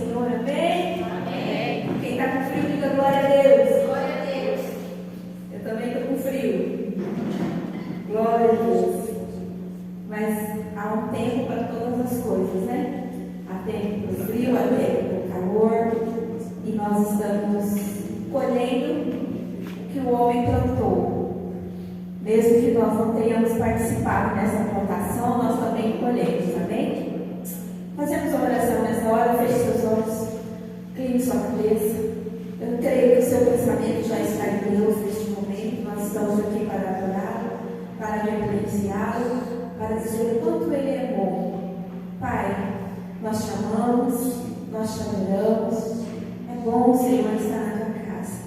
Senhor, amém? Amém. Quem está com frio, diga glória a Deus. Glória a Deus. Eu também estou com frio. Glória a Deus. Mas há um tempo para todas as coisas, né? Há tempo para o frio, há tempo para o calor. E nós estamos colhendo o que o homem plantou. Mesmo que nós não tenhamos participado nessa plantação, nós também colhemos, amém? Fazemos a oração nessa hora, feche seus olhos, incline sua cabeça. Eu creio que o seu pensamento já está em Deus neste momento. Nós estamos aqui para adorar, para reverenciá-lo, para dizer o quanto Ele é bom. Pai, nós te amamos, nós te adoramos. É bom, Senhor, estar na tua casa.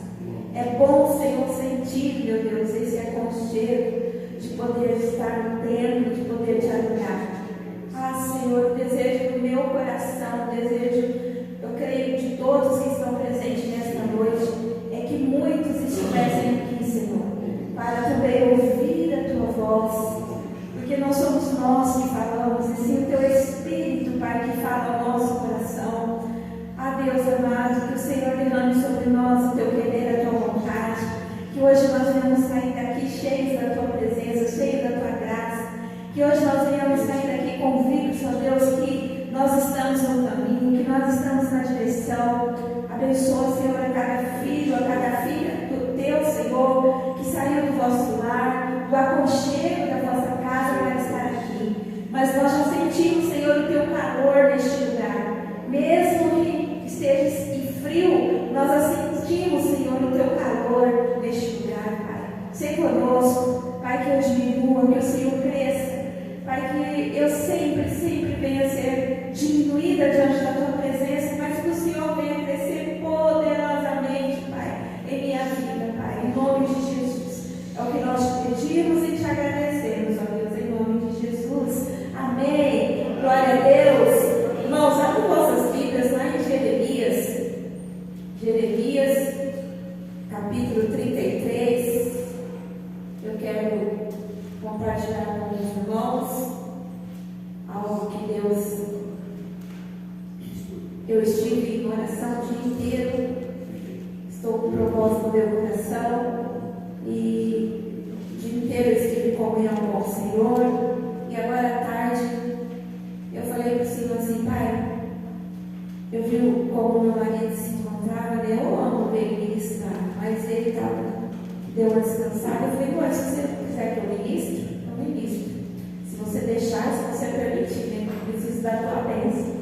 É bom, Senhor, sentir, meu Deus, esse aconchego de poder estar no templo, de poder te adorar. Ah, Senhor, o desejo do meu coração, o desejo, eu creio, de todos que estão presentes nesta noite, é que muitos estivessem aqui, Senhor, para também ouvir a tua voz, porque não somos nós que falamos, e sim o teu Espírito, Pai, que fala ao nosso coração. Ah, Deus amado, que o Senhor derrame sobre nós o teu querer, a tua vontade, que hoje nós venhamos sair daqui cheios da tua presença, cheios da tua graça, que hoje nós venhamos sair daqui convictos, ó Deus, que nós estamos no caminho, que nós estamos na direção. Abençoa, Senhor, a cada filho, a cada filha do teu, Senhor, que saiu do vosso lar, do aconchego da vossa casa para estar aqui. Mas nós já sentimos, Senhor, o teu calor neste lugar. Mesmo que esteja em frio, nós sentimos, Senhor, o teu calor neste lugar, Pai. Seja conosco, Pai, que eu diminua, que o Senhor cresça. Pai, que eu sempre venha a ser diminuída diante da tua presença, mas que o Senhor venha crescer poderosamente, Pai, em minha vida, Pai, em nome de Jesus. É o que nós te pedimos e te agradecemos, ó Deus, em nome de Jesus. Amém. Glória a Deus. Irmãos, abram vossas Bíblias lá em Jeremias, capítulo 33. Eu quero compartilhar com os irmãos algo que Deus, eu estive em oração o dia inteiro, estou com propósito no meu coração e o dia inteiro eu estive em comunhão com o Senhor. E agora à tarde eu falei para o Senhor assim: Pai, eu vi como meu marido se encontrava, né? Eu amo ver ele ministrar, mas ele deu uma descansada. Eu falei: Pô, se você quiser que eu ministre, eu ministro. Se você deixar, se você permitir, né? Eu preciso da tua bênção.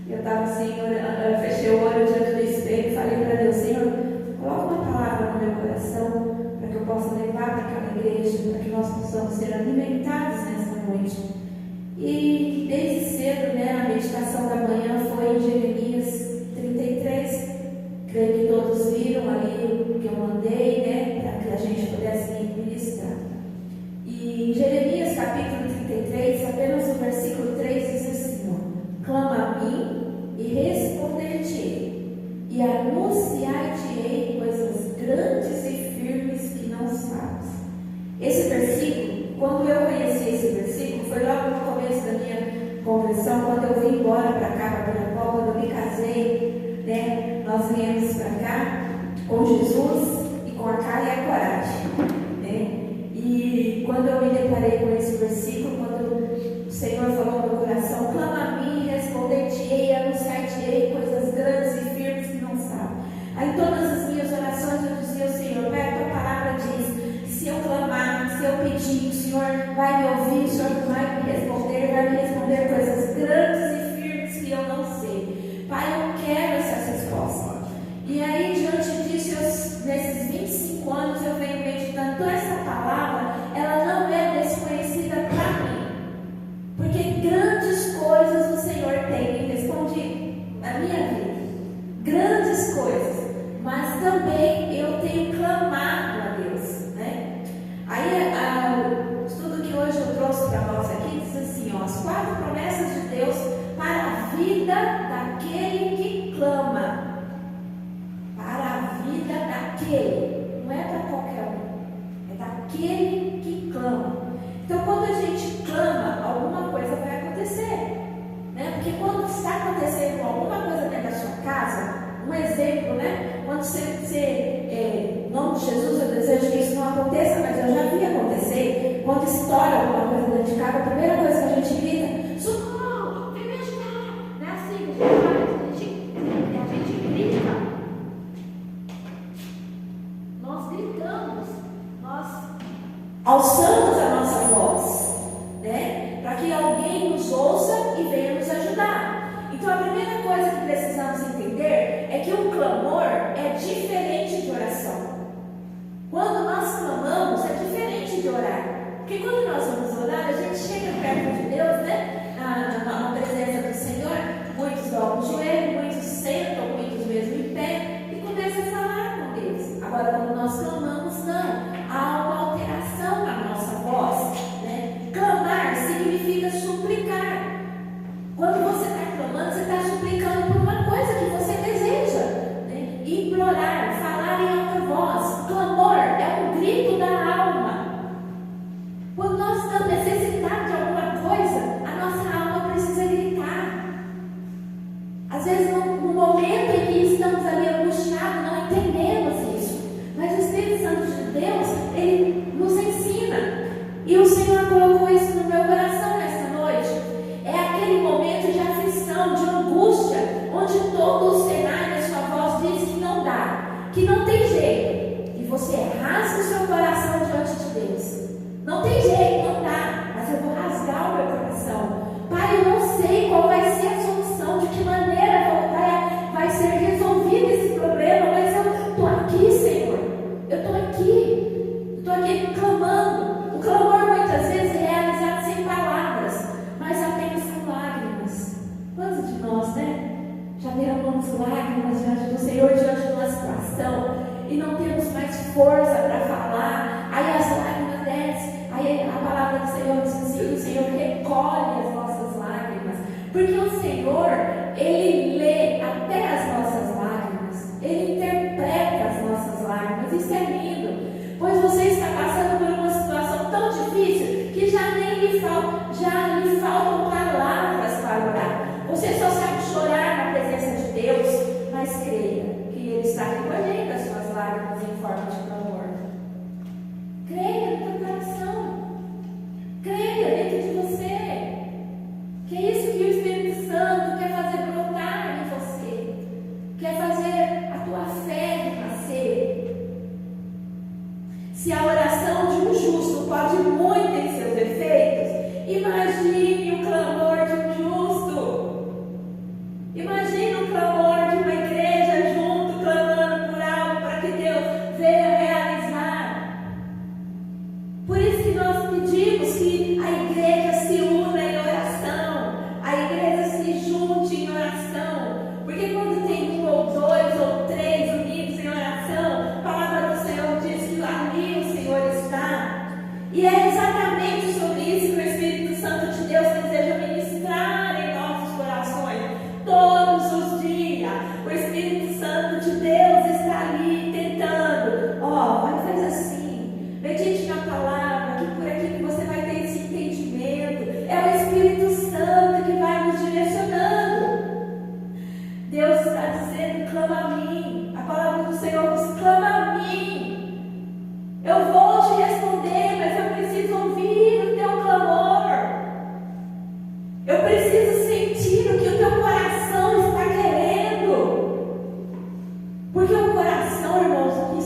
Eu estava assim, eu fechei o olho diante do espelho e falei para Deus: Senhor, coloca uma palavra no meu coração para que eu possa levar para aquela igreja, para que nós possamos ser alimentados nessa noite. E desde cedo, né, a meditação da manhã foi em Jeremias 33. Creio que todos viram ali o que eu mandei, né, para que a gente pudesse ministrar. E em Jeremias capítulo 33, apenas o versículo 3 diz assim: ó, clama a mim e responder-te-ei, e anunciar-te-ei coisas grandes e firmes que não sabes. Esse versículo, quando eu conheci esse versículo, foi logo no começo da minha conversão, quando eu vim embora para cá, para Pirapó, quando eu me casei, né? Nós viemos para cá com Jesus e com a cara e a coragem, né? E quando eu me deparei com esse versículo, quando o Senhor falou no meu coração: clama a mim, responder-te-ei, anunciar-te-ei coisas grandes e firmes que não sabe. Aí todas as minhas orações eu dizia ao Senhor: Pai, a tua palavra diz, se eu clamar, se eu pedir, o Senhor vai me ouvir, o Senhor vai me responder coisas grandes e firmes que eu não sei. Pai, eu quero essas respostas. E aí, diante disso, nesses 25 anos eu venho meditando. Então essa palavra, ela não é desconhecida para mim, porque grandes coisas o Senhor tem me respondido na minha vida, grandes coisas, mas também eu tenho clamado a Deus, né? Aí o estudo que hoje eu trouxe para nós aqui diz assim, ó, as 4 promessas de Deus para a vida daquele que clama. Para a vida daquele, não é para qualquer um, é daquele que clama. Então, quando a gente clama, alguma coisa vai acontecer, né? Porque quando está acontecendo alguma coisa dentro da quando estoura alguma coisa dentro de casa, a primeira coisa que a gente grita: socorro, vem me ajudar. Não é assim que a gente faz, a gente grita. Nós gritamos, nós alçamos a nossa voz, né? Para que alguém nos ouça e venha nos ajudar. Então a primeira coisa que precisamos entender é que o clamor é diferente de oração. Quando nós clamamos é diferente de orar. Porque quando nós vamos orar, a gente chega perto de Deus, né? Na presença do Senhor, muitos dobram o joelho, muitos sentam, muitos mesmo em pé e começam a falar com Deus. Agora, quando nós clamamos, não. Há uma alteração na nossa voz, né? Clamar significa suplicar. Quando você está clamando, você está suplicando por uma coisa que você deseja, né? Implorar, falar em alta voz. Clamor é um grito da alma. Quando nós estamos necessitados de alguma coisa, a nossa alma precisa gritar. Às vezes, no momento em que estamos ali angustiados, não entendemos isso. Mas o Espírito Santo de Deus, Ele nos ensina. E o Senhor colocou isso no meu coração nesta noite. É aquele momento de aflição, de angústia, onde todo o cenário da sua voz diz que não dá, que não tem jeito. E você rasga o seu coração diante de Deus. Não tem jeito, não dá, mas eu vou rasgar o meu coração. Pai, eu não sei qual vai ser a solução, de que maneira vai ser resolvido esse problema, mas eu estou aqui, Senhor. Eu estou aqui clamando. O clamor muitas vezes é realizado sem palavras, mas apenas com lágrimas. Quantos de nós, né? Já derramamos lágrimas diante do Senhor, diante de uma situação, e não temos mais força para falar. Aí as lágrimas descem. Aí a palavra do Senhor diz assim: o Senhor recolhe as nossas lágrimas, porque o Senhor, Ele lê até as nossas lágrimas, Ele interpreta as nossas lágrimas. Isso é lindo, pois você está passando por uma situação tão difícil que já lhe faltam palavras para orar. Você só sabe chorar na presença de Deus, mas creia que Ele está recolhendo as suas lágrimas em forma de clamor. Creia no teu coração. Creia dentro de você. Que é isso que o Espírito Santo quer fazer brotar em você. Quer fazer a tua fé nascer. Se a oração de um justo pode muito em seus efeitos, imagine o clamor de um justo. Imagine o clamor de uma igreja junto, clamando por algo para que Deus venha realizar. Por isso que nós pedimos que a igreja se una em oração, a igreja se junte em oração, porque quando tem um ou dois ou três unidos em oração, a palavra do Senhor diz que ali o Senhor está. E é exatamente sobre isso que o Espírito Santo de Deus deseja ministrar em nossos corações todos os dias. O Espírito Santo de Deus está ali tentando, faz assim, medite na palavra, que por aqui que você vai ter esse entendimento. É o Espírito Santo que vai nos direcionando. Deus está dizendo: clama a mim. A palavra do Senhor diz: clama a mim. Eu vou te responder, mas eu preciso ouvir o teu clamor. Eu preciso sentir o que o teu coração está querendo. Porque o coração, irmãos, o que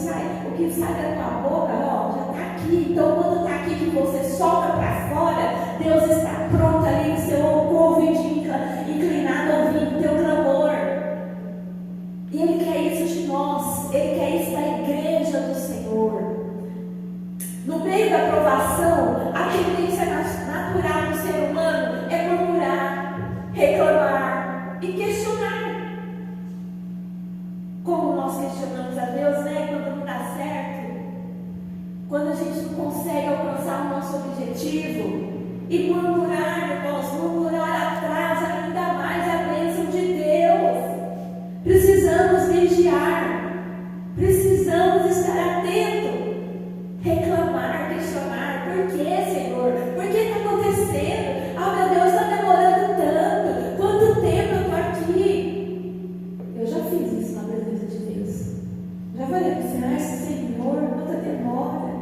sai da tua boca, já está aqui. Então, quando está aqui, que você solta para fora, Deus está pronto ali, o seu ouvido inclinado a ouvir o teu clamor. E Ele quer isso de nós. Ele quer isso da igreja do Senhor. No meio da provação, a tendência natural do ser humano é murmurar, reclamar e questionar. Como nós questionamos a Deus, né? Quando não dá certo, quando a gente não consegue alcançar o nosso objetivo. E murmurar, irmãos, murmurar atrasa ainda mais a bênção de Deus. Precisamos vigiar, precisamos estar atentos, reclamar, questionar. Por que, Senhor? Por que está acontecendo? Meu Deus, está demorando tanto. Quanto tempo eu estou aqui? Eu já fiz isso na presença de Deus. Já falei para o Senhor: Senhor, quanta demora.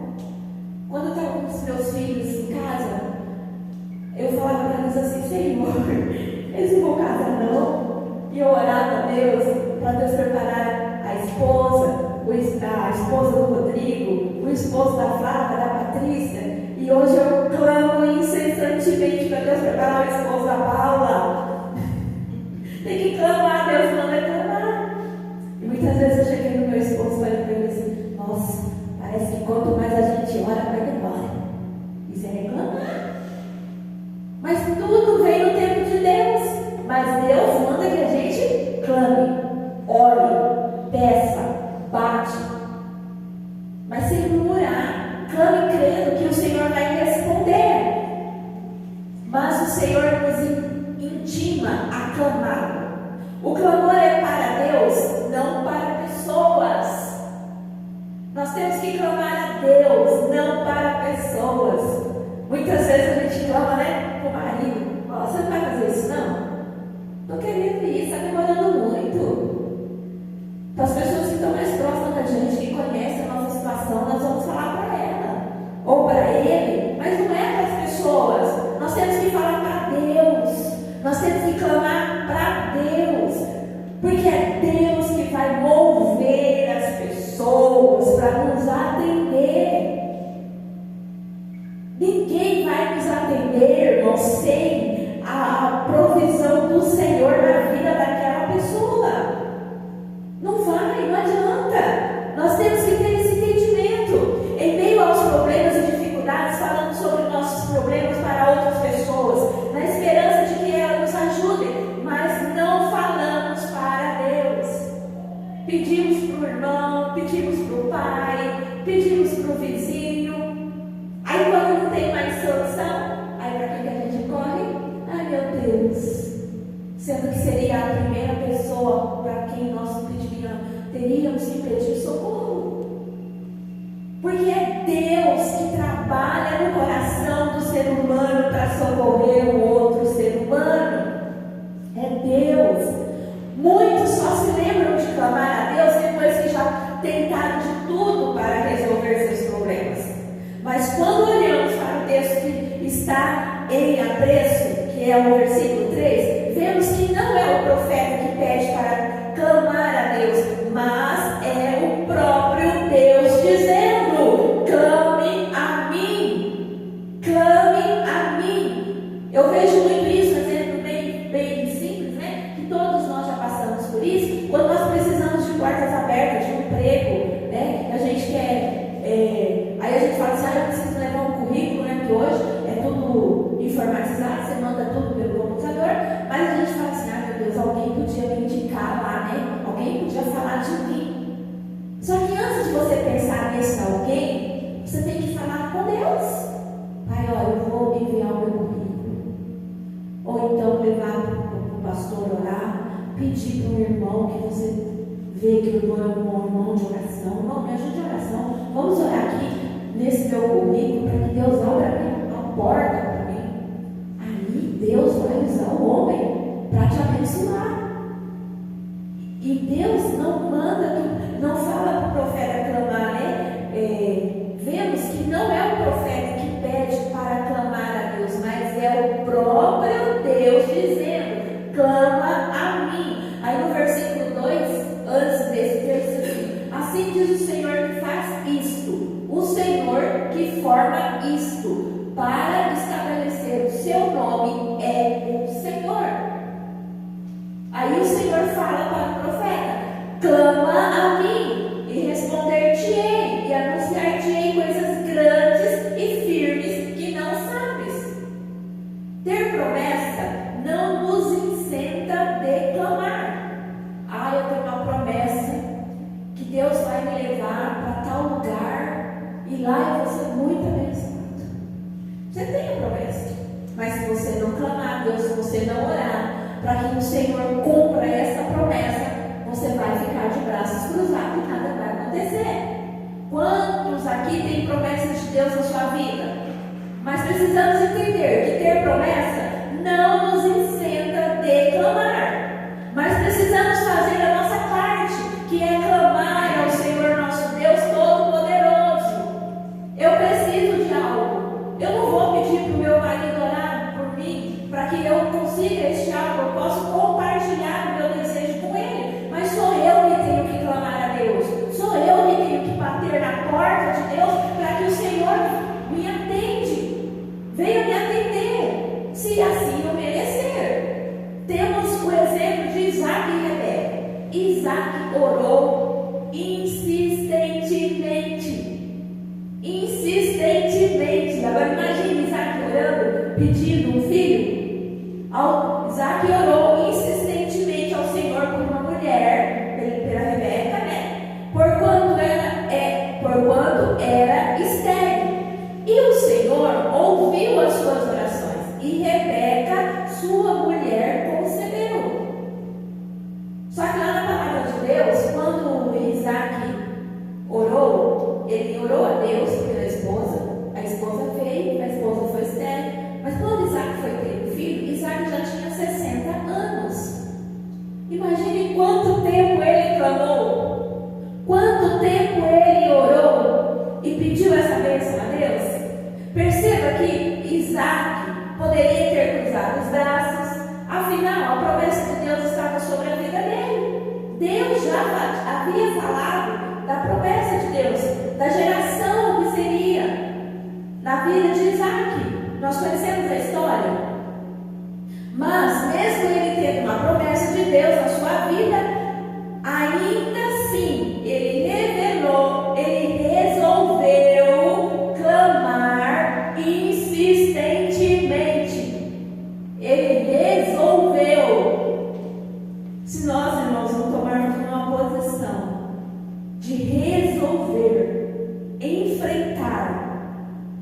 Quando eu estava com os meus filhos Senhor, eles não vão casar não. E eu orava a Deus, para Deus preparar a esposa do Rodrigo, o esposo da Flávia, da Patrícia. E hoje eu clamo incessantemente para Deus preparar o esposo da Paula. Tem que clamar, Deus manda clamar. E muitas vezes eu cheguei no meu esposo e falei para ele assim: nossa, parece que quanto mais a gente ora, vai embora. Isso é reclamar. Mas tudo vem no tempo de Deus. Mas Deus manda que a gente clame, ore, peça, bate. Mas sem murmurar, clame crendo que o Senhor vai responder. Mas o Senhor nos intima a clamar. O clamor é para Deus, não para pessoas. Nós temos que clamar a Deus, não para pessoas. Muitas vezes a gente clama, né, para o marido: oh, você não vai fazer isso não? Estou querendo ir, está demorando muito. Para as pessoas que estão mais próximas da gente, que conhecem a nossa situação, nós vamos falar para ela ou para ele, mas não é para as pessoas. Nós temos que falar para Deus, nós temos que clamar para Deus, porque é Deus que vai mover as pessoas para nos atender. Ninguém vai nos atender, irmão, sem a provisão do Senhor na vida daquela pessoa. Não vai, não adianta. Nós temos que ter esse entendimento. Em meio aos problemas e dificuldades, falando sobre nossos problemas para outras pessoas, na esperança de que elas nos ajudem, mas não falamos para Deus. Pedimos para o irmão, pedimos para o pai, pedimos para o vizinho. Aí quando não tem mais solução, aí para que a gente corre? Ai meu Deus, sendo que seria a primeira pessoa para quem nós teríamos que pedir socorro. Porque é Deus que trabalha no coração do ser humano para socorrer o outro ser humano. É Deus. Muitos só se lembram de clamar a Deus depois que já tentaram de tudo para resolver seus problemas. Mas quando olhamos para o texto que está em apreço, que é o versículo 3, vemos que não é o profeta que pede para clamar a Deus, mas é o próprio Deus dizendo: clame a mim, clame a mim. Eu vejo muito isso, exemplo bem simples, né? Que todos nós já passamos por isso, quando nós precisamos de portas abertas, de um emprego, né? A gente quer. Aí a gente fala assim: eu preciso levar um currículo, né? Que hoje é tudo informatizado, você manda tudo pelo computador, mas a gente fala assim: meu Deus, alguém podia me indicar lá, né? Alguém podia falar de mim. Só que antes de você pensar nesse alguém, você tem que falar com Deus. Pai, olha, eu vou enviar o meu currículo. Ou então levar para o pastor orar, pedir para um irmão que você vê que o irmão é um irmão de oração. Irmão, me ajude em oração. Vamos orar aqui nesse meu currículo para que Deus abra a porta para mim. Aí Deus vai usar o homem para te abençoar. E Deus não manda, não fala para o profeta clamar, né? Vemos que não é o profeta que pede para clamar a Deus, mas é o próprio Deus dizendo: clama a mim. Aí no versículo 2, antes desse texto, assim diz o Senhor que faz isto, o Senhor que forma isto, para estabelecer o seu nome é o Senhor. Aí o Senhor fala para o profeta: clama a mim e responder-te-ei e anunciar-te-ei coisas grandes e firmes que não sabes. Ter promessa não nos isenta de clamar. Eu tenho uma promessa que Deus vai me levar para tal lugar e lá eu vou ser muito abençoado. Você tem a promessa, mas se você não clamar a Deus, se você não orar para que o Senhor cumpra essa promessa, você vai ficar de braços cruzados e nada vai acontecer. Quantos aqui têm promessas de Deus na sua vida? Mas precisamos entender que ter promessa não nos isenta de clamar, mas precisamos fazer a nossa parte, que é clamar ao Senhor nosso Deus Todo-Poderoso. Eu preciso de algo. Eu não vou pedir para o meu marido orar por mim para que eu orou insistentemente. Insistentemente. Agora imagine Isaac orando, pedindo um filho. Isaac orou insistentemente ao Senhor por uma mulher, pela Rebeca, né? Porquanto era estéril. E o Senhor ouviu as suas orações, e Rebeca, sua mulher, concebeu. Só que lá na palavra de Deus, quando Isaac orou, ele orou a Deus pela esposa, a esposa veio, a esposa foi estéril. Mas quando Isaac foi ter um filho, Isaac já tinha 60 anos. Imagine quanto tempo ele clamou, quanto tempo ele orou e pediu essa bênção a Deus. Perceba que Isaac poderia ter cruzado os braços, afinal a promessa de Deus estava sobre a vida dele. Deus já havia falado da promessa de Deus, da geração que seria na vida de Isaac. Nós conhecemos a história. Mas mesmo ele tendo uma promessa de Deus na sua vida, ainda assim ele resolveu clamar insistentemente. Ele resolveu. Se nós, irmãos, não tomarmos uma posição de resolver enfrentar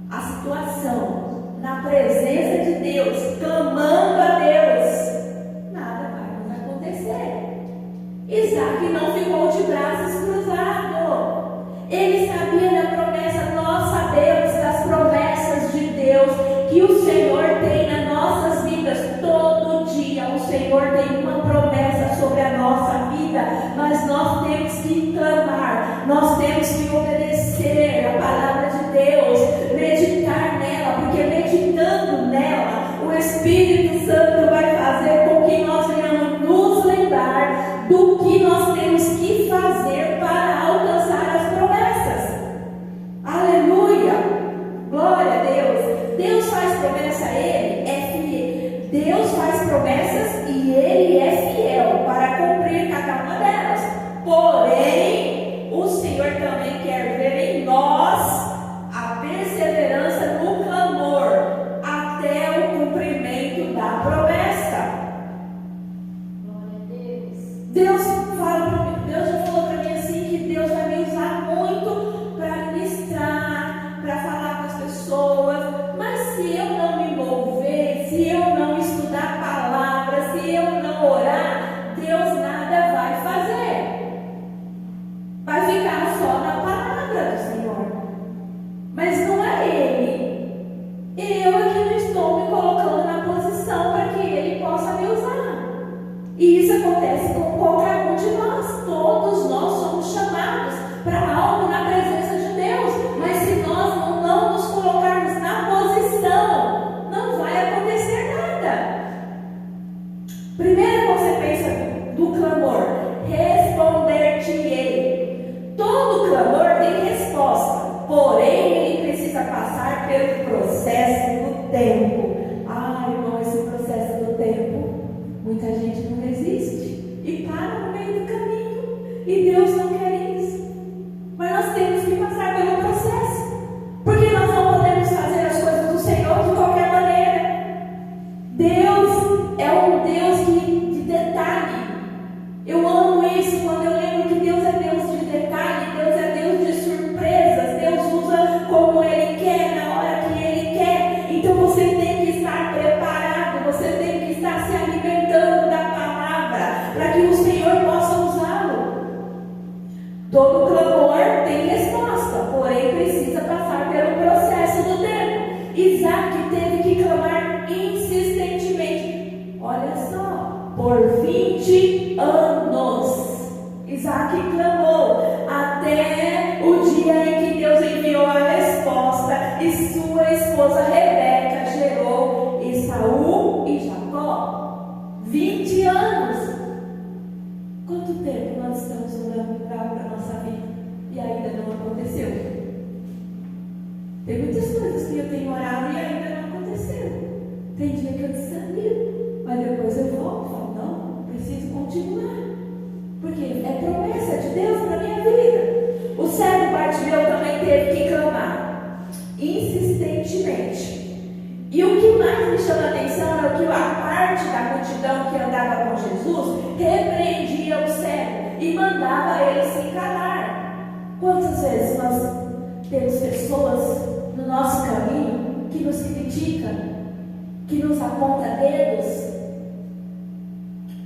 a situação na presença de Deus, clamando a Deus, nada vai nos acontecer. Isaac não ficou de braços cruzados. Ele sabia da promessa. Nós sabemos das promessas de Deus que o Senhor tem nas nossas vidas. Todo dia o Senhor tem uma promessa sobre a nossa vida, mas nós temos que clamar, nós temos que obedecer a palavra de Deus, meditar nela, porque meditando nela, o Espírito Santo vai fazer com que nós venhamos nos lembrar do que nós temos que fazer para alcançar as promessas. Aleluia! Glória a Deus! Deus faz promessa, Ele é fiel. Deus faz promessas e Ele é fiel para cumprir cada uma delas. Porém, o Senhor também quer ver em nós a perseverança no clamor até o cumprimento da promessa. Glória a Deus. Deus já falou para mim assim que Deus vai me usar muito para ministrar, para falar com as pessoas. Mas se eu não me envolver, se eu não estudar a palavra, se eu não orar, Deus nada vai fazer. Vai ficar só na palavra do Senhor. Mas não é Ele. Eu é que não estou me colocando na posição para que Ele possa me usar. E isso acontece com qualquer um de nós. Todos nós somos chamados para algo na presença de Deus. Mas se nós não nos colocarmos na posição, não vai acontecer nada. Primeira consequência do clamor: responder-te-ei. Todo clamor tem resposta, porém ele precisa passar pelo processo do tempo. Irmão, esse processo do tempo, muita gente não resiste e para no meio do caminho, e Deus não quer isso. Mas nós temos que passar pelo processo, porque nós não podemos fazer as coisas do Senhor de qualquer maneira. Deus é um Deus de detalhe. Eu amo isso quando eu lembro que Deus é Deus de detalhe, Deus é Deus de surpresas. Deus usa como Ele quer, na hora que Ele quer. Então você tem que estar preparado, você tem que estar se alimentando da palavra, para que o Senhor possa usá-lo. Todo clamor tem resposta, porém precisa passar pelo processo do tempo. Isaac teve que clamar insistentemente. Olha só, por 20 anos, Isaac clamou até o dia em que Deus enviou a resposta e sua esposa Rebeca gerou Esaú e Jacó. 20 anos. Quanto tempo nós estamos orando para a nossa vida e ainda não aconteceu? Tem muitas coisas que eu tenho orado e ainda não aconteceu. Tem dia que eu desanimo, mas depois eu volto e falo: não, preciso continuar, porque é promessa teve que clamar insistentemente. E o que mais me chama a atenção é que a parte da multidão que andava com Jesus repreendia o cego e mandava ele se calar. Quantas vezes nós temos pessoas no nosso caminho que nos criticam, que nos aponta dedos,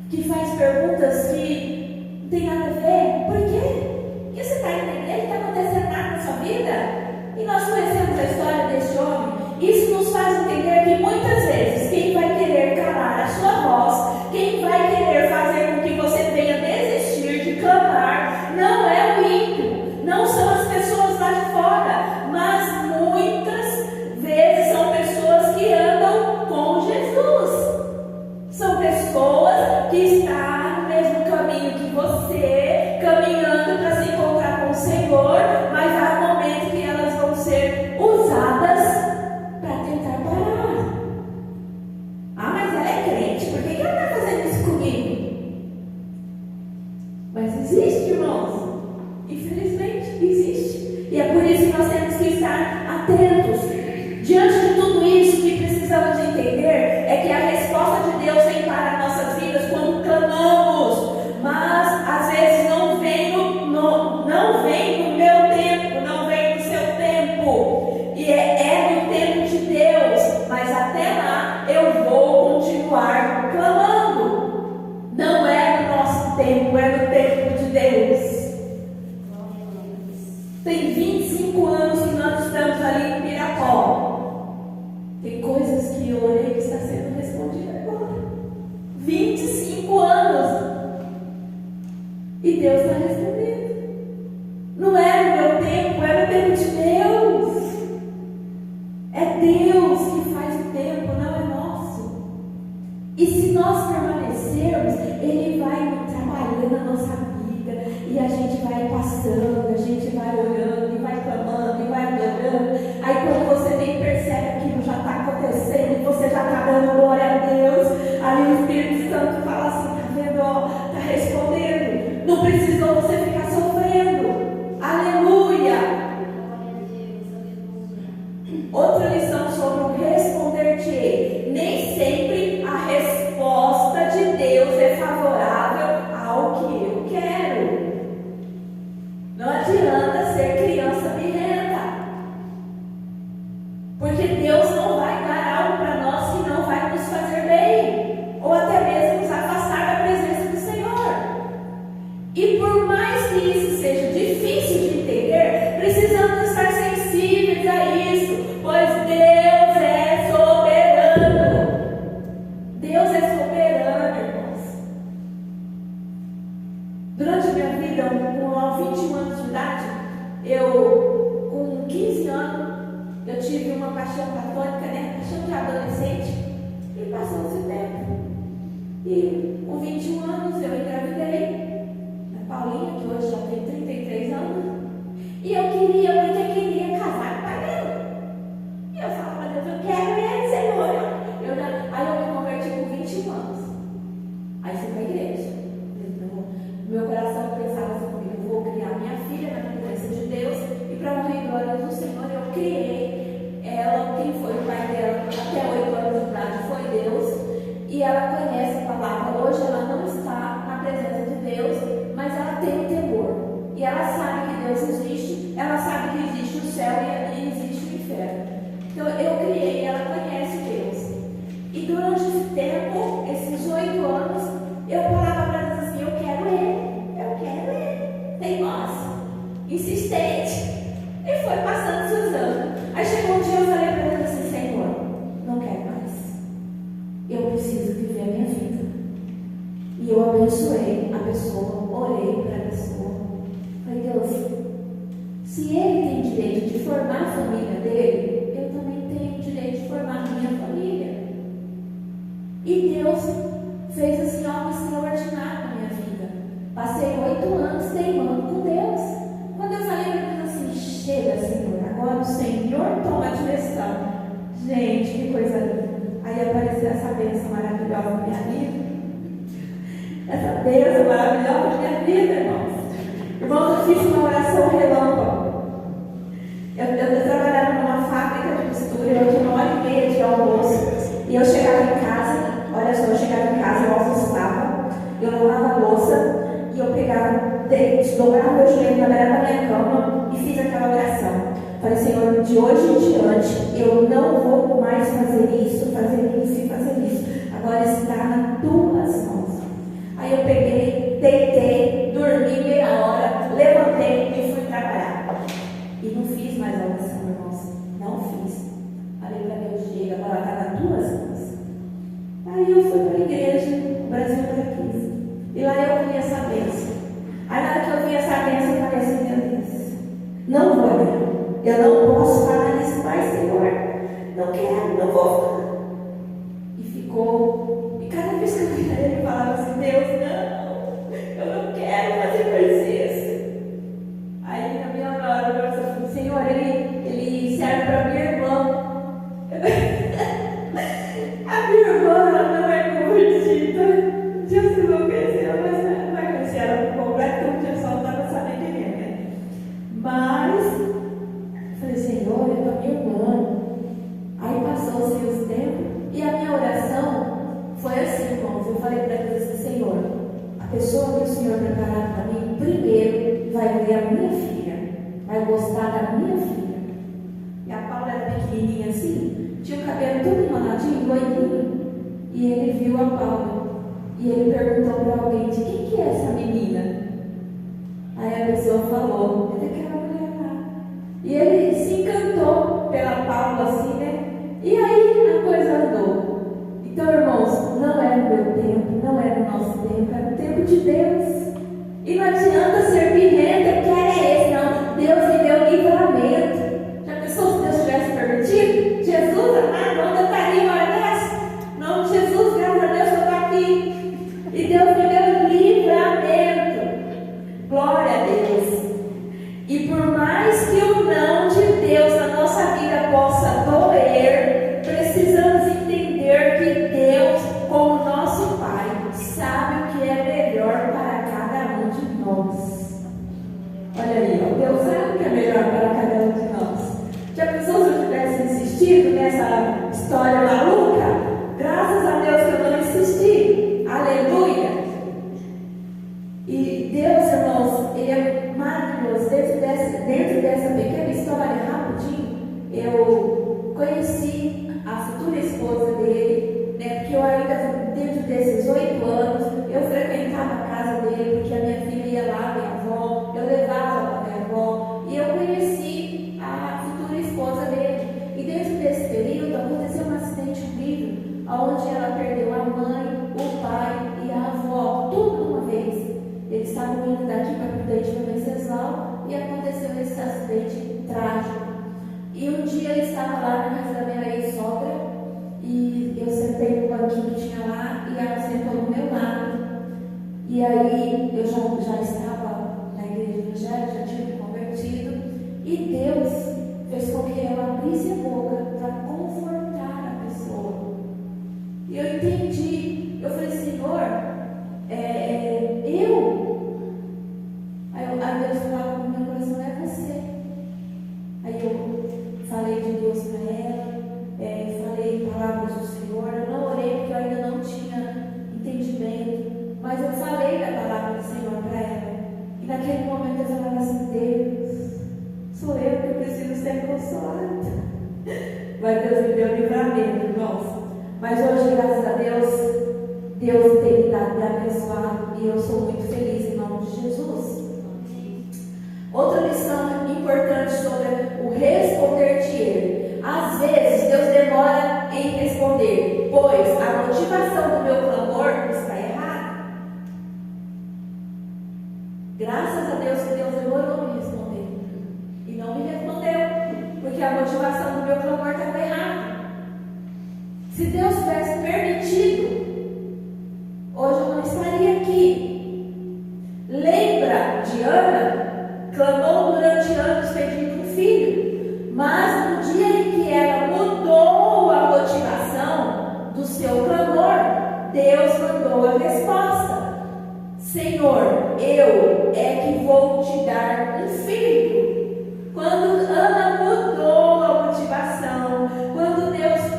que faz perguntas que não tem nada a ver? Por quê? Porque você está indo na igreja e não está acontecendo nada na sua vida? E nós conhecemos a história deste homem. Isso nos faz entender que muitas vezes quem vai querer calar a sua voz, quem vai querer fazer com que você venha desistir de clamar, não é o ímpio, não são as pessoas lá de fora, mas muitas vezes são pessoas que andam com Jesus. São pessoas que estão no mesmo caminho que você, caminhando para se encontrar com o Senhor, mas há um momento que elas vão ser usadas para tentar parar. Ah, mas ela é crente, por que ela está fazendo isso comigo? Mas existe, irmãos. Infelizmente, existe. E é por isso que nós temos que estar atentos. Diante de tudo isso, o que precisamos entender é que a resposta de Deus vem para nossas vidas quando clamamos, mas às vezes não vem no meu tempo, não vem no seu tempo, e é no tempo de Deus, mas até lá eu vou continuar clamando. Não é no nosso tempo, é no tempo de Deus. Tem 25 anos que nós estamos ali em Pirapó. Tem coisas que eu orei que está sendo respondida agora. 25 anos. E Deus está respondendo. Não é no meu tempo, é no tempo de Deus. É Deus que faz o tempo, não é nosso. E se nós permanecermos, Ele vai trabalhando na nossa vida. E a gente vai passando, a gente vai orando, e vai clamando, e vai adorando. Aí quando você nem percebe que aquilo já está acontecendo, e você já está dando glória a Deus, aí o Espírito Santo fala assim, está vendo, ó, está respondendo. Não precisou você ficar sofrendo. Aleluia! Outra lição sobre o responder-te-ei. Nem sempre a resposta de Deus é favorável ao que eu quero. Não adianta ser criança birrenta, porque Deus não vai dar algo para nós que não vai nos fazer bem, ou até mesmo nos afastar da presença do Senhor. E por mais que isso seja difícil de entender, precisamos estar sensíveis a isso, pois Deus é soberano. Deus é soberano, irmãos. Durante a minha vida, com 21 anos de idade, com 15 anos, eu tive uma paixão platônica, né? Paixão de adolescente, e passou esse tempo. E com 21 anos eu engravidei a Paulinha, que hoje já tem 33 anos, e eu queria casar com o pai dela. E eu falava para Deus, eu quero ele, Senhor. Aí eu me converti com 21 anos. Aí fui para a igreja. Meu coração pensava assim comigo, eu vou criar minha filha na presença de Deus, e para honra e glória do Senhor, eu criei ela. Quem foi o pai dela até 8 anos de idade foi Deus, e ela conhece a palavra. Hoje ela não está na presença de Deus, mas ela tem um temor, e ela sabe que Deus existe, ela sabe que existe o céu e existe o inferno. Então eu criei, ela conhece Deus, e durante esse tempo, esses 8 anos, eu parava para dizer assim, eu quero ele, teimosa, insistente, e foi passando esses anos. Aí chegou um dia, eu falei para Deus assim, Senhor, não quero mais, eu preciso viver a minha vida. E eu abençoei a pessoa, orei para a pessoa, falei, Deus, se ele tem direito de formar a família dele, eu também tenho direito de formar a minha família. E Deus fez assim algo extraordinário na minha vida. Passei 8 anos teimando com Deus. Quando eu falei para Deus assim, chega, Senhor, agora o Senhor toma a direção. Gente, que coisa linda. Aí apareceu essa bênção maravilhosa na minha vida. Essa bênção maravilhosa na minha vida, irmãos. Irmãos, eu fiz uma oração relâmpago. dobrar meu joelho na beira da minha cama e fiz aquela oração. Falei, Senhor, de hoje em diante eu não vou mais fazer isso e fazer isso. Agora está nas tuas mãos. Aí eu peguei, deitei, dormi meia hora, levantei e fui trabalhar. E não fiz mais a oração, irmãos. Não fiz. Falei para Deus, chega, agora está nas tuas mãos. Aí eu fui para a igreja, o Brasil Paraquisa. E lá eu vi essa bênção. Aí na hora que eu vi essa bênção, eu falei assim, meu Deus, não vou, né? Eu não posso falar isso mais, Senhor. Não quero, não vou falar. E ficou. E cada vez que eu via ele, falava assim, Deus, não, eu não quero fazer mais isso. Aí na minha hora eu falei, Senhor, ele serve para minha irmã. A minha irmã não é convertida. Jesus não conheceu, mas não vai conhecer ela por completo, porque o dia só estava sabendo quem é, né? Mas falei, Senhor, eu estou minha irmã. Aí passou-se os tempos e a minha oração foi assim, irmãos. Eu falei para Deus assim, Senhor, a pessoa que o Senhor preparar para mim, primeiro vai ver a minha filha, vai gostar da minha filha. E a Paula era pequenininha assim, tinha o cabelo todo enroladinho, loirinho. E ele viu a Paula. E ele perguntou para alguém, de quem que é essa menina? Aí a pessoa falou, é daquela mulher lá. E ele se encantou pela Paula assim, né? E aí a coisa andou. Então, irmãos, não é no meu tempo, não é no nosso tempo, é no tempo de Deus. E não adianta ser birrenta, que era esse, não. Deus me deu livramento. Já pensou se Deus tivesse permitido? Jesus, amado, onde eu estaria uma hora dessa? Não, Jesus, graças a Deus, eu estou aqui. E Deus me deu livramento. Glória a Deus. E por mais que o não de Deus na nossa vida possa doer, precisamos entender que Deus, como nosso Pai, sabe o que é melhor para cada um de nós. Olha aí, ó, Deus sabe o que é melhor para cada um de nós. Já pensou se eu tivesse insistido nessa história maluca? Graças a Deus que eu não insisti. Aleluia! E Deus, irmãos, Ele é maravilhoso. Dentro dessa pequena história, rapidinho, eu conheci a futura esposa dele, né? Porque eu ainda, dentro desses 8 anos, eu frequentava a casa dele, porque a minha filha ia lá, minha avó, eu levava para minha avó, e eu conheci a futura esposa dele. E dentro desse período aconteceu um acidente horrível, onde ela perdeu a mãe, o pai e a avó, tudo de uma vez. Eles estavam indo daqui para Prudente, para Venceslau, e aconteceu esse acidente trágico. E um dia ele estava lá na casa da minha ex-sogra, e eu sentei no banquinho que tinha lá, e ela sentou do meu lado. E aí eu já estava na igreja evangélica, já tinha me convertido, e Deus fez com que ela abrisse a boca para confortar a pessoa. E eu entendi, eu falei, Senhor, Aí Deus falava no meu coração, é você. Aí eu falei de Deus para ela, falei palavras do Senhor, eu não orei porque eu ainda não tinha entendimento, mas eu falei da palavra do Senhor para ela. E naquele momento eu falava assim, Deus, sou eu que preciso ser consolada. Mas Deus me deu livramento, irmãos. Mas hoje, graças a Deus, Deus tem me abençoado e eu sou muito feliz em nome de Jesus. Outra lição importante sobre o responder-te-Ele. Às vezes Deus demora em responder, pois a motivação do meu clamor está errada. Graças a Deus que Deus demorou em me responder. E não me respondeu, porque a motivação do meu clamor estava errada. Se Deus tivesse permitido, hoje eu não estaria aqui. Lembra de Ana? Clamou durante anos pedindo um filho, mas no dia em que ela mudou a motivação do seu clamor, Deus mandou a resposta: Senhor, eu é que vou te dar um filho. Quando Ana mudou a motivação,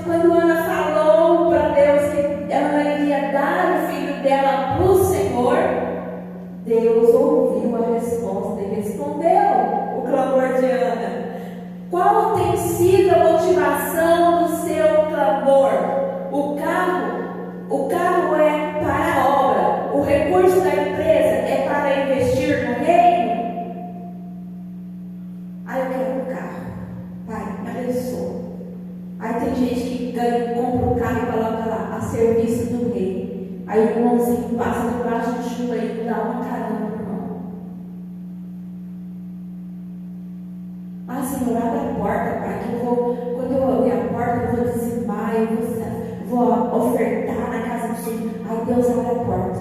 quando Ana falou para Deus que ela iria dar o filho dela para o Senhor, Deus Deus ouviu a resposta e respondeu o clamor de Ana. Qual tem sido a motivação do seu clamor? O carro é para a obra, o recurso da empresa é para investir no reino. Aí eu quero um carro, pai, me abençoa. Aí tem gente que compra o carro e coloca lá, a serviço do rei. Aí o irmãozinho passa debaixo de chuva e dá uma carona no irmão. Ah, Senhor, abre a porta, pai, que quando eu abrir a porta, eu vou dizimar, eu vou ofertar na casa do Senhor. Aí Deus abre a porta.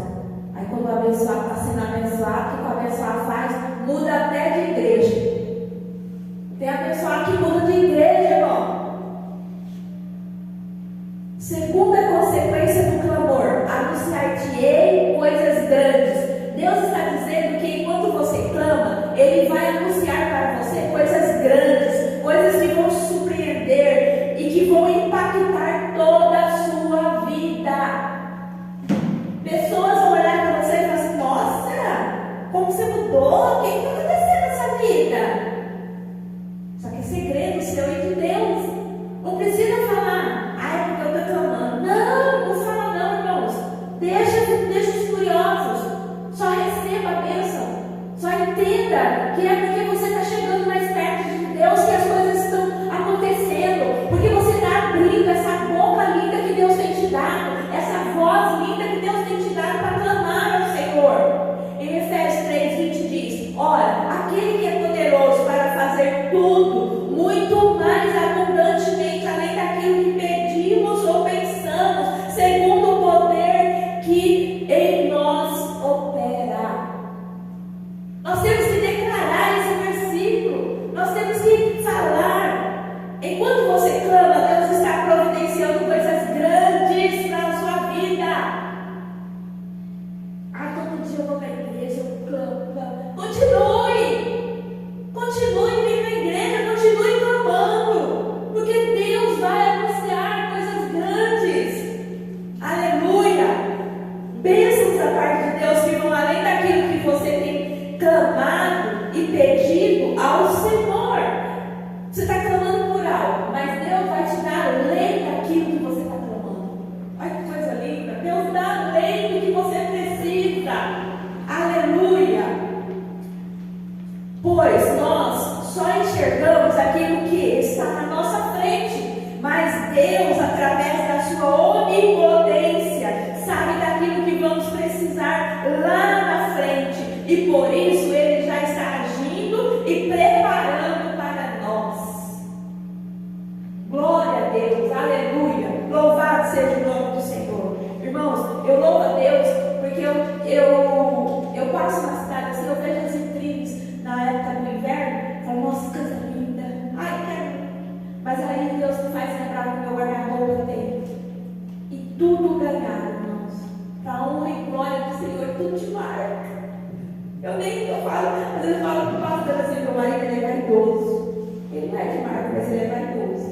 Aí quando o abençoado está sendo abençoado, o que o abençoado faz? Muda até de igreja. Tem abençoado que muda de igreja, irmão. Segunda consequência do clamor: anunciar-te-ei coisas grandes. Deus está dizendo que enquanto você clama, Ele vai anunciar para você coisas grandes, coisas que vão te surpreender e que vão impactar toda a sua vida. Pessoas vão olhar para você e falar assim: nossa, como você mudou, o que está acontecendo nessa vida? Só que é segredo seu e de Deus. Não precisa falar, é porque eu estou clamando. Não fala não, irmãos. Deixa os curiosos. Só receba a bênção. Só entenda que é porque você está chegando mais perto de Deus que as coisas estão acontecendo. Porque você está abrindo essa boca linda que Deus tem te dado, essa voz linda que Deus tem te dado para clamar ao Senhor. Em Efésios 3:20 diz: ora, aquele que é poderoso para fazer tudo, muito mais abundantemente, além daquilo que pedimos ou pensamos, segundo o poder que em nós opera. Nós temos que declarar esse versículo, nós temos que falar. Enquanto você clama, Deus está providenciando coisas grandes para a sua vida. Todo dia eu vou para a igreja, eu clamo. Continue vindo à igreja, continue clamando, porque Deus vai anunciar coisas grandes. Aleluia! Bênçãos da parte de Deus que vão além daquilo que você tem clamado e pedido ao Senhor. Você está clamando por algo, mas Deus vai te dar além daquilo que você está clamando. Olha que coisa linda! Deus dá além do que você precisa. Aleluia! Pois nós só enxergamos aquilo que está na nossa frente, mas Deus, através da sua onipotência, sabe daquilo que vamos precisar lá na frente, e por isso Ele já está agindo e preparando para nós. Glória a Deus, aleluia, louvado seja o nome do Senhor. Irmãos, eu louvo a Deus porque eu passo na cidade assim, eu vejo as vitrines na época do inverno, falo, nossa, coisa linda, ai, quero. Mas aí Deus me faz lembrar do meu guarda-roupa dele. E tudo ganhado, irmãos, para a honra e glória do Senhor, tudo te marca. Eu falo, às vezes eu falo para o pastor assim, meu marido, ele é vaidoso. Ele não é de marca, mas ele é vaidoso.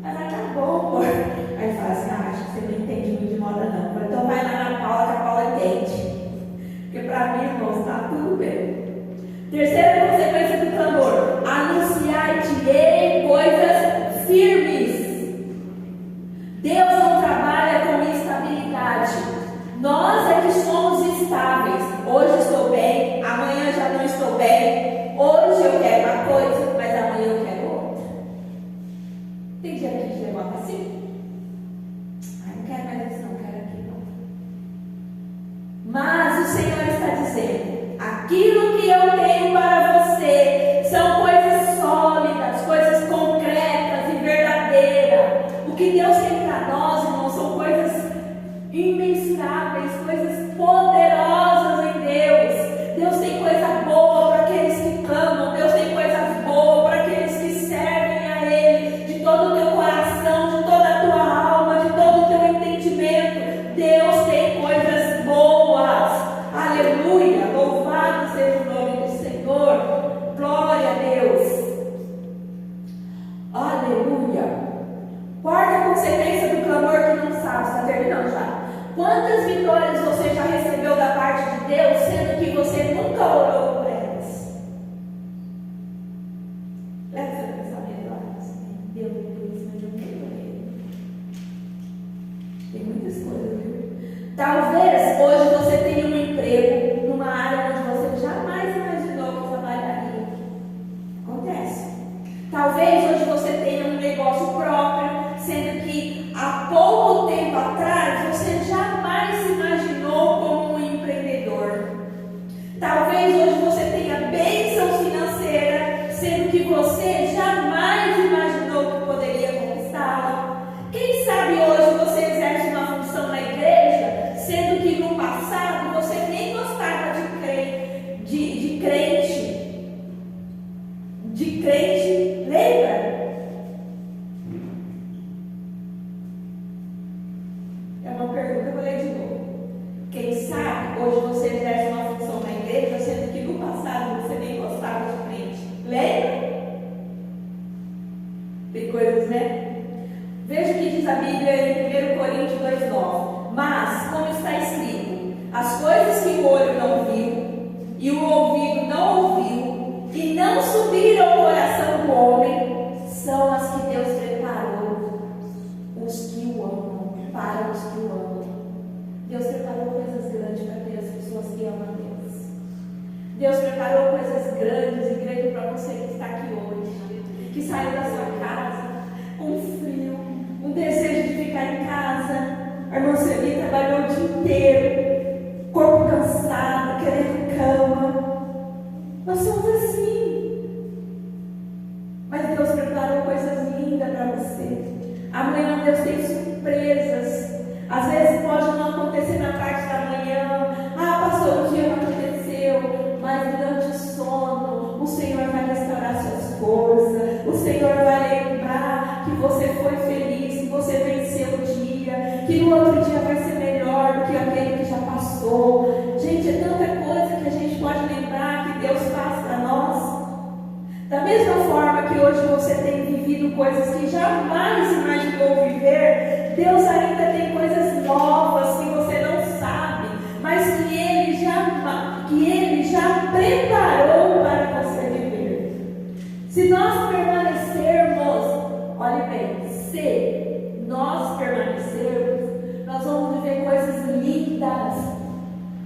Mas vai tá bom, amor. Aí ele fala assim, acho que você não entende muito de moda não. Eu falo, então vai lá na Paula, que a Paula entende. Porque para mim, irmãos, está tudo bem. Terceira consequência do clamor: anunciar-te-ei coisas firmes. Deus não trabalha com instabilidade. Nós é que somos estáveis. Hoje estou bem, amanhã já não estou bem. Hoje eu quero uma coisa, mas amanhã eu quero outra. Tem dia que a gente levanta assim. Não quero mais isso, não quero aquilo. Mas o Senhor está dizendo: aquilo que eu tenho para você são coisas sólidas, coisas concretas e verdadeiras. O que Deus tem para nós, irmãos, são coisas imensuráveis, coisas poderosas em Deus. Deus tem coisa boa para aqueles que clamam. Deus tem coisas boas para aqueles que servem a Ele de todo o teu coração, de toda a tua alma, de todo o teu entendimento. Deus tem coisas boas. Aleluia, louvado seja o nome do Senhor. Glória a Deus. Aleluia. Quarta consequência do clamor que não sabe, está terminando já. Quantas vitórias você já recebeu da parte de Deus, sendo que você nunca orou por elas? Leva seu pensamento lá. Deus, mas eu nem orei. Tem muitas coisas, viu? Talvez hoje você tenha um emprego numa área onde você jamais imaginou que trabalharia. Acontece. Talvez hoje você tenha um negócio próprio, sendo que há pouco tempo atrás você jamais se imaginou como um empreendedor. Talvez hoje você tenha bênção financeira, sendo que você jamais imaginou que poderia conquistá-la. Quem sabe hoje você exerce uma função na igreja, sendo que no passado você nem gostava de crente, lembra? É uma pergunta que eu vou ler de novo. Quem sabe hoje você exerce uma função na igreja, sendo que no passado você nem gostava de crente, lembra? Tem coisas, né? Veja o que diz a Bíblia em 1 Coríntios 2,9. Mas, como está escrito, as coisas que o olho não viu, e o ouvido não ouviu, e não subiram ao coração do homem, são as que Deus preparou, os que o amam, para os que o amam. Deus preparou coisas grandes para aquelas pessoas que amam a Deus. Deus preparou coisas grandes, igreja, para você que está aqui hoje, que saiu da sua casa com frio, um desejo de ficar em casa. A irmã Sueli trabalhou o dia inteiro, corpo cansado, querendo cama. Nós somos assim. Mas Deus preparou coisas lindas para você. Amanhã Deus tem surpresas. Às vezes pode não acontecer na parte da manhã. Ah, pastor, o dia não aconteceu. Mas durante o sono, o Senhor vai restaurar suas forças. O Senhor vai lembrar que você foi feliz, que você venceu o dia, que no outro dia vai ser melhor do que aquele que já passou. Gente, é tanta coisa que a gente pode lembrar que Deus faz para nós. Da mesma forma que hoje você tem vivido coisas que jamais imaginou viver, Deus ainda tem coisas novas que você não sabe, mas que Ele já preparou para você viver. Se nós permanecermos, olhe bem, se nós permanecermos, nós vamos viver coisas lindas.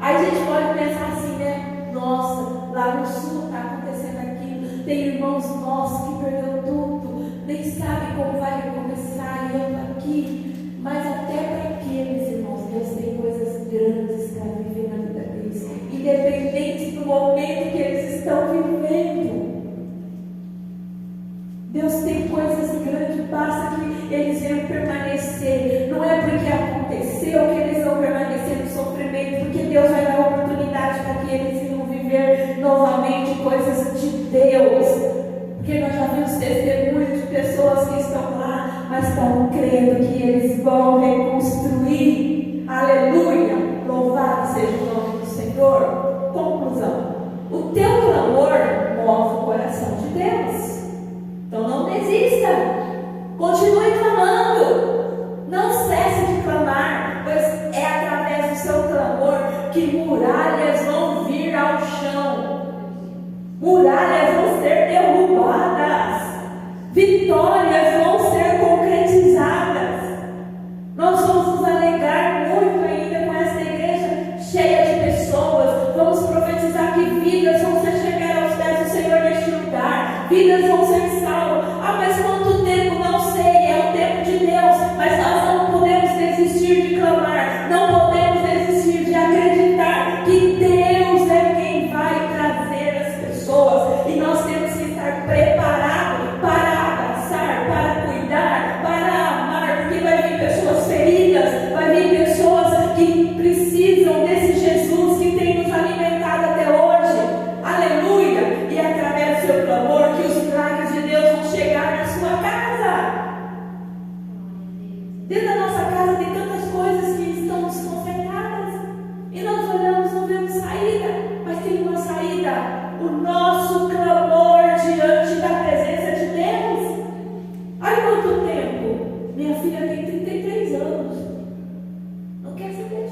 Aí a gente pode pensar assim, né? Nossa, lá no sul está acontecendo aquilo. Tem irmãos nossos que perderam tudo, nem sabem como vai recomeçar, e eu aqui. Mas até para aqueles irmãos, Deus tem coisas grandes para viver na vida deles, independente do momento que eles estão vivendo. Deus tem coisas grandes, basta que eles venham permanecer. Não é porque aconteceu que eles vão permanecer no sofrimento, porque Deus vai dar oportunidade para que eles venham viver novamente coisas de Deus. Porque nós já vimos testemunhos de pessoas que estão lá, mas estão crendo que eles vão reconstruir. Aleluia! Louvado seja o nome do Senhor. Conclusão: o teu clamor move o coração de Deus. Então não desista, continue clamando, não cesse de clamar, pois é através do seu clamor que muralhas vão vir ao chão, muralhas vão ser derrubadas, vitórias vão ser concretizadas. Nós vamos nos alegrar muito ainda com essa igreja cheia de pessoas. Vamos profetizar que vidas vão ser chegar aos pés do Senhor neste lugar, vidas vão ser salvas. Ah, mas quanto tempo? Não sei, é o tempo de Deus, mas nós não podemos desistir de clamar, não podemos desistir de acreditar que Deus é quem vai trazer as pessoas, e nós temos que estar preparados para abraçar, para cuidar, para amar, porque vai vir pessoas feridas, vai vir pessoas que precisam desse Jesus que tem nos alimentado até hoje. Aleluia! E é através do seu clamor que os milagres de Deus vão chegar na sua casa. Dentro da nossa casa tem tantas coisas que estão desconcertadas e nós olhamos, não vemos saída, mas tem uma saída: o nosso clamor diante da presença de Deus. Há quanto tempo? Minha filha tem 33 anos, não quer saber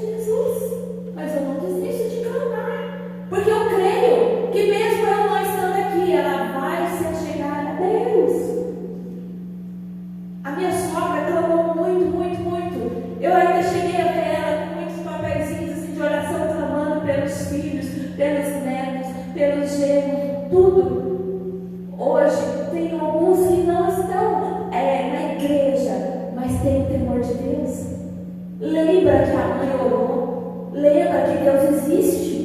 gelo, tudo. Hoje tem alguns que não estão na igreja, mas tem o temor de Deus. Lembra que a mãe orou, lembra que Deus existe.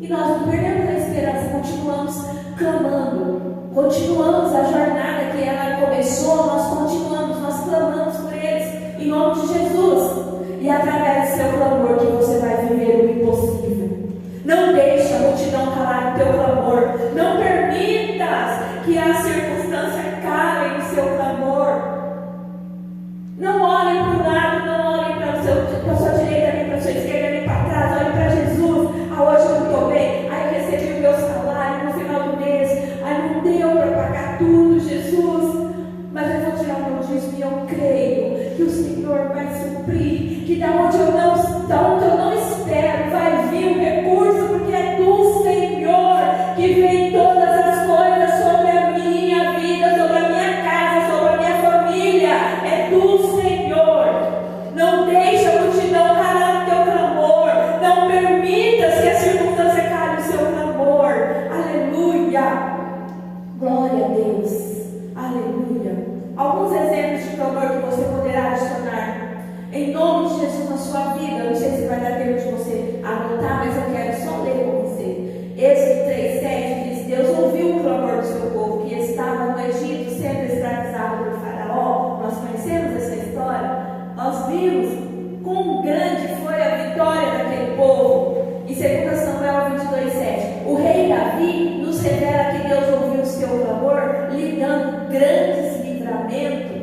E nós não perdemos a esperança, continuamos clamando, continuamos a jornada que ela começou, nós continuamos, nós clamamos por eles, em nome de Jesus. E através do seu clamor que você vai viver o impossível. Não deixe a multidão calar o teu clamor. Não permitas que a circunstância cale o seu clamor. Não olhe para o lado, não olhe para a sua direita, nem para a sua esquerda, nem para trás. Olhe para Jesus. Hoje eu não estou bem. Aí eu recebi o meu salário no final do mês. Aí não deu para pagar tudo, Jesus. Mas eu vou tirar o meu dízimo e eu creio que o Senhor vai suprir. Que da onde eu não espero vai vir o recurso, porque é do Senhor que vem todas as coisas sobre a minha vida, sobre a minha casa, sobre a minha família. É do Senhor. Não deixe a multidão calar o teu clamor. Não permitas que a circunstância cale o seu clamor. Aleluia. Glória a Deus. Aleluia. Alguns exemplos de clamor que você poderá adicionar em nome de Jesus na sua vida. Eu não sei se vai dar tempo de você anotar, mas eu quero só ler com você. Êxodo 3:7 diz: Deus ouviu o clamor do seu povo que estava no Egito sendo escravizado por Faraó. Nós conhecemos essa história. Nós vimos quão grande foi a vitória daquele povo. Em 2 Samuel 22:7, o rei Davi nos revela que Deus ouviu o seu clamor, lhe dando grandes livramentos.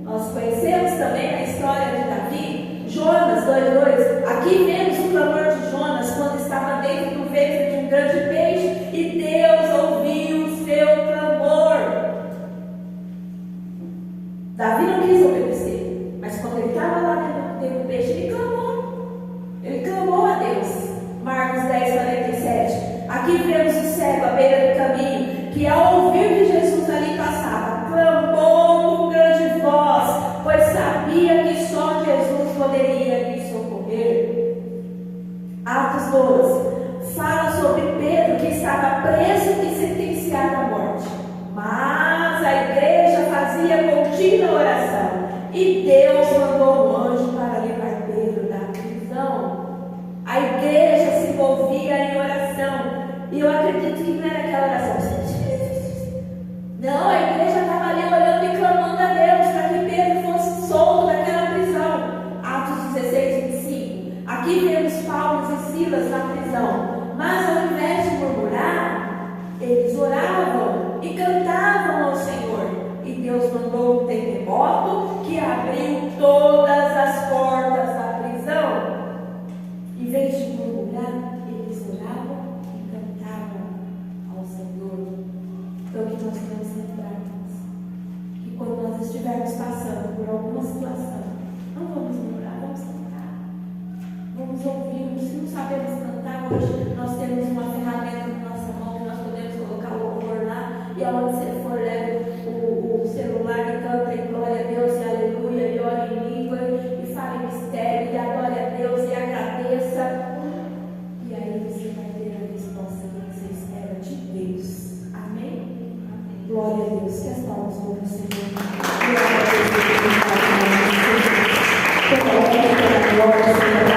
Nós conhecemos também a história de Davi. Jonas 2:2, aqui vemos o clamor de Jonas quando estava dentro do ventre de um grande peixe e Deus ouviu o seu clamor. Davi não quis obedecer, mas quando ele estava lá dentro do peixe, ele clamou a Deus. Marcos 10:47, aqui vemos o cego à beira do caminho, que ao ouvir que Jesus ali passava, clamou com grande voz, pois sabia que só Jesus poderia lhe socorrer. Atos 12 fala sobre Pedro, que estava preso e sentenciado à morte, mas a igreja fazia contínua oração e Deus mandou um anjo para livrar Pedro da prisão. A igreja se envolvia em oração, e eu acredito que não era aquela oração. Não, a igreja estava ali orando e clamando a Deus para que Pedro fosse solto daquela prisão. Atos 16:25. Aqui vemos Paulo e Silas na prisão, mas ao invés de murmurar, eles oravam e cantavam ao Senhor. E Deus mandou um terremoto que abriu todas as portas da prisão. Em vez de murmurar, eles oravam e cantavam ao Senhor. Então, que nós temos que lembrarmos que quando nós estivermos passando por alguma situação, não vamos murmurar, vamos cantar. Vamos ouvir. Se não sabemos cantar, hoje nós temos uma ferramenta na nossa mão que nós podemos colocar o louvor lá, e aonde você for, leve o celular e canta em glória a Deus e aleluia, e ore em língua, e fale em mistério, e adore a Deus e agradeça. E aí você vai ter a resposta que você espera de Deus. Amém? Amém. Glória a Deus. Que as palmas vão para o Senhor. Glória a Deus. Glória a Deus.